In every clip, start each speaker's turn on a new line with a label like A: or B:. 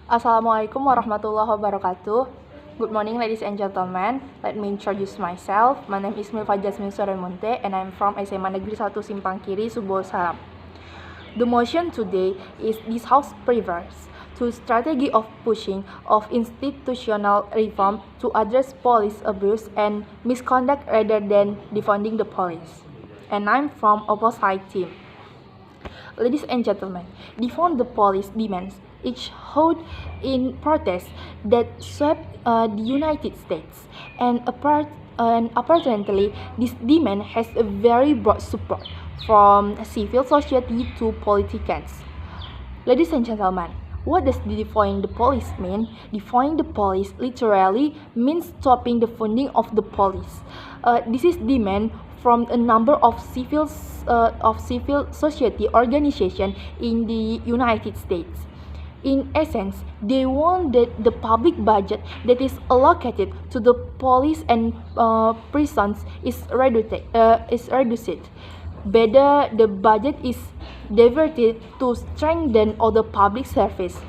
A: Assalamualaikum warahmatullahi wabarakatuh. Good morning, ladies and gentlemen. Let me introduce myself. My name is Milva Jasmine Soremonte, and I'm from SMA Negeri 1 Simpang Kiri, Subo Salam. The motion today is this House prefers to strategy of pushing of institutional reform to address police abuse and misconduct rather than defunding the police. And I'm from opposite team. Ladies and gentlemen, defund the police demands each held in protest that swept the United States, and apparently this demand has a very broad support from civil society to politicians. Ladies and gentlemen, what does defund the police mean? Defund the police literally means stopping the funding of the police. This is demand from a number of civil society organizations in the United States. In essence, they want that the public budget that is allocated to the police and prisons is reduced. Better, the budget is diverted to strengthen other public service.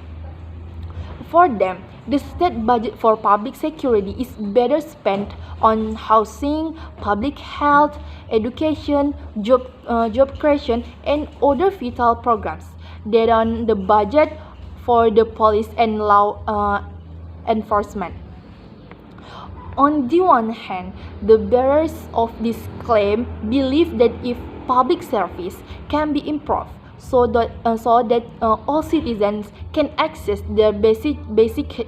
A: For them, the state budget for public security is better spent on housing, public health, education, job creation, and other vital programs than on the budget for the police and law enforcement. On the one hand, the bearers of this claim believe that if public service can be improved so that all citizens can access their basic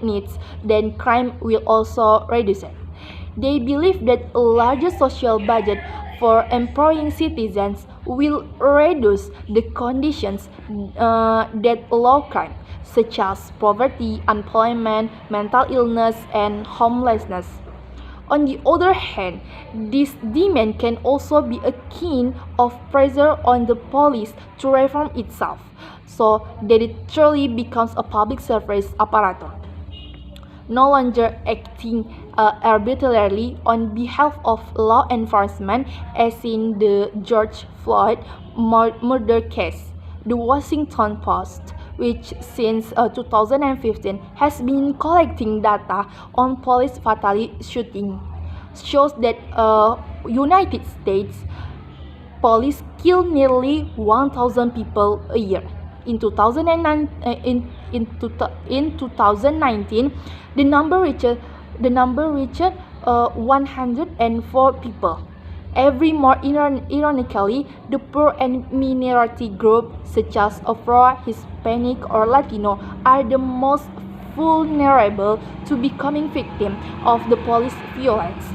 A: needs, then crime will also reduce. They believe that a larger social budget for employing citizens will reduce the conditions that allow crime, such as poverty, unemployment, mental illness, and homelessness. On the other hand, this demand can also be a kind of pressure on the police to reform itself, so that it truly becomes a public service apparatus, no longer acting arbitrarily on behalf of law enforcement, as in the George Floyd murder case. The Washington Post, which since 2015 has been collecting data on police fatality shooting, shows that United States police kill nearly 1,000 people a year. In 2019, the number reached 104 people. Every more ironically, the poor and minority groups such as Afro, Hispanic, or Latino are the most vulnerable to becoming victims of the police violence.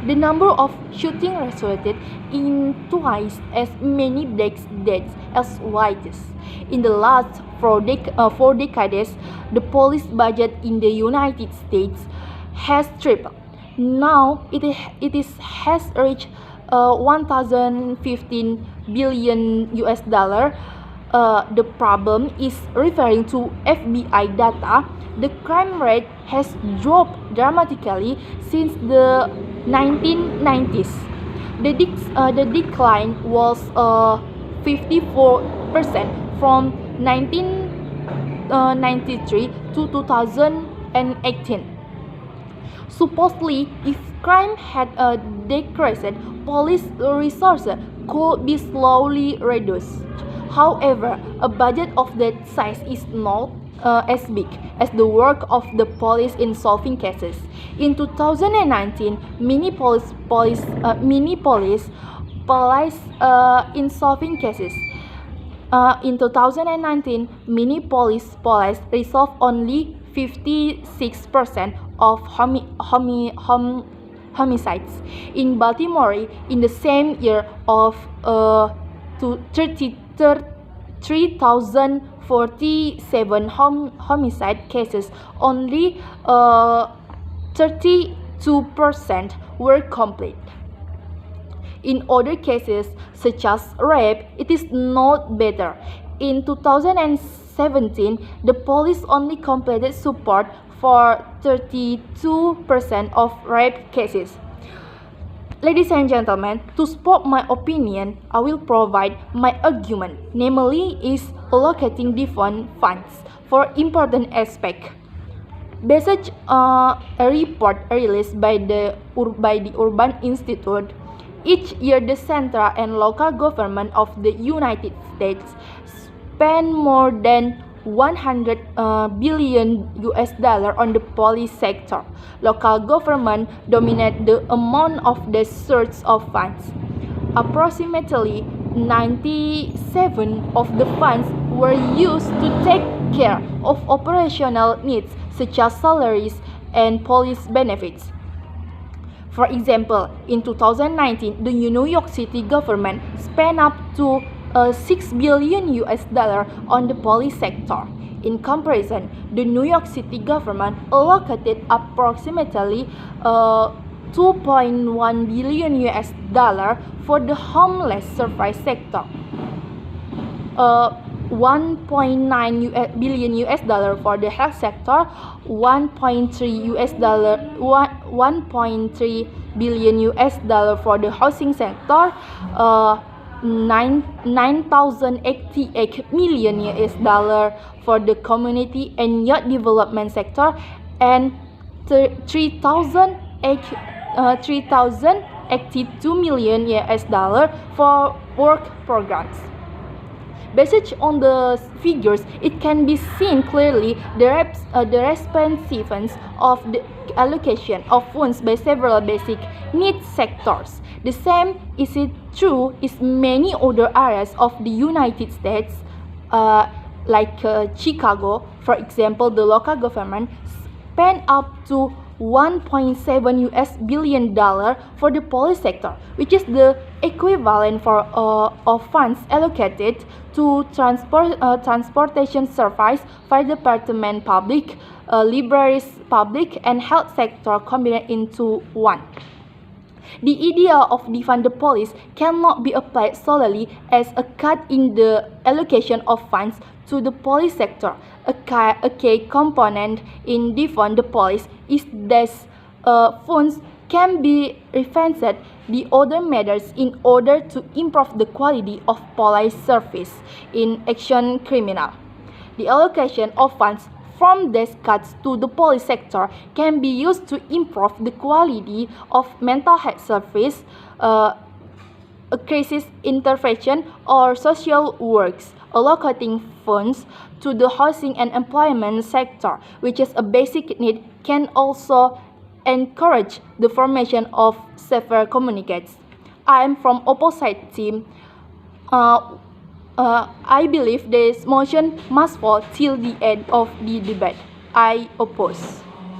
A: The number of shootings resulted in twice as many black deaths as whites. In the last 4 decades, the police budget in the United States has tripled. Now it has reached 1,015 billion US dollar. The problem is referring to FBI data. The crime rate has dropped dramatically since the 1990s. The decline was 54% from 1993 to 2018. Supposedly, if crime had decreased, police resources could be slowly reduced. However, a budget of that size is not as big as the work of the police in solving cases. In 2019, many police in solving cases. In 2019, many police resolved only 56% of homicides. In Baltimore, in the same year of 3,047 homicide cases, only 32% were complete. In other cases, such as rape, it is not better. In 2017, the police only completed support for 32% of rape cases. Ladies and gentlemen, to support my opinion, I will provide my argument, namely is allocating defund funds for important aspects. Based on a report released by the Urban Institute, each year the central and local government of the United States spend more than 100 billion US dollar on the police sector. Local government dominate the amount of the source of funds. Approximately 97 of the funds were used to take care of operational needs such as salaries and police benefits. For example, in 2019, the New York City government spent up to 6 billion US dollar on the police sector. In comparison, the New York City government allocated approximately 2.1 billion US dollar for the homeless service sector. 1.9 billion US dollar for the health sector, 1.3 billion US dollar for the housing sector, 9,088 million US dollar for the community and youth development sector, and 3,082 million US dollar for work programs. Based on the figures, it can be seen clearly the responsiveness of the allocation of funds by several basic needs sectors. The same is true in many other areas of the United States, like Chicago. For example, the local government spent up to 1.7 billion dollar for the police sector, which is the equivalent of funds allocated to transportation service, fire department public, libraries public, and health sector combined into one. The idea of defund the police cannot be applied solely as a cut in the allocation of funds to the police sector. A key component in defund the police is that funds can be refinanced the other measures in order to improve the quality of police service in action criminal. The allocation of funds from these cuts to the police sector can be used to improve the quality of mental health service, crisis intervention, or social works. Allocating funds to the housing and employment sector, which is a basic need, can also encourage the formation of safer communities. I am from opposite team. I believe this motion must fall till the end of the debate. I oppose.